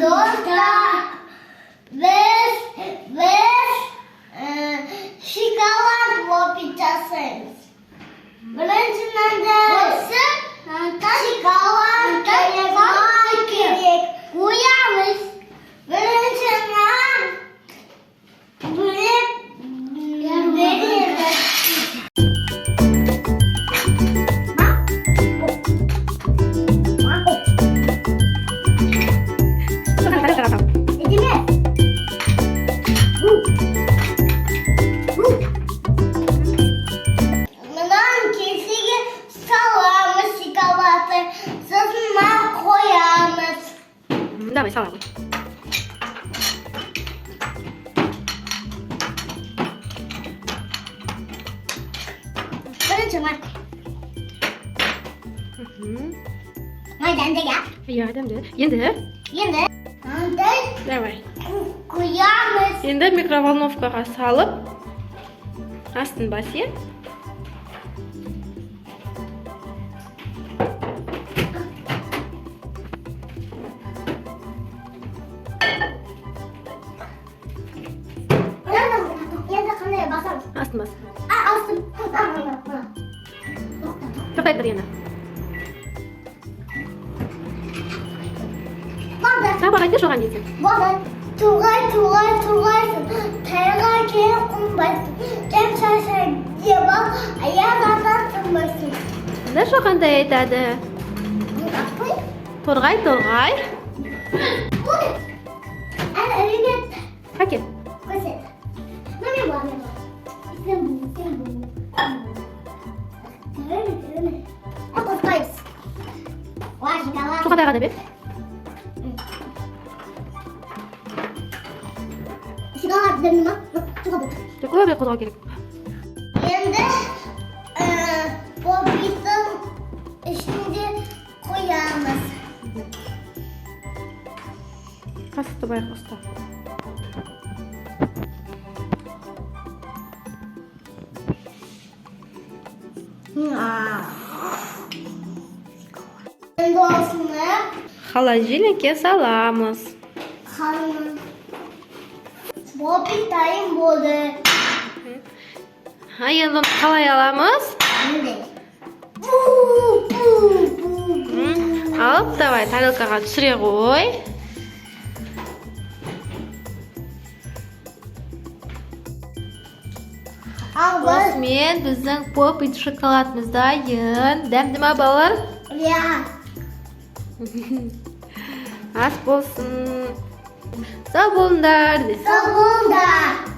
Dostlar, biz şokolad pop-it жасаймыз. Біріншіден шоколад керек. Қоямыз. Біріншіден бөліп береді. Давай, салам. Бірінші май. Майдан да. Iya, demdi. Енді давай. Қоямыз. Енді микроволновкаға салып, астын бас, е? Енді қандай басамыз? Астын бас. Астын. Тоқтай тұр енді. Сабақ айтты жоған дейсің. Бала, туғайсың. Тайға келіп қонбайсың. Кем шашай деп ал, аяғынан тұрмайсың. Онда жоғандай айтады. Торғай. Әне, ребят, Қакен. көрсет. Міне бар. Сен бұл. Көріне. Қоспайыз. Жоғандайға да бер. Шоколад бердің ма? Көбірек қозғау керек. Енді пop-ит'ің ішінде қоямыз. Қасықты байық ұста. Енді осыны Холодильникке саламыз. қалың пop-ит дайын болды. Енді оны қалай аламыз? Алып, давай, тарелкаға түсіре қой. Осымен біздің pop-it шоколадымыз дайын. Дәмді ма, балалар? Иә. Ас болсын. Сау болыңдар. Сау болыңдар.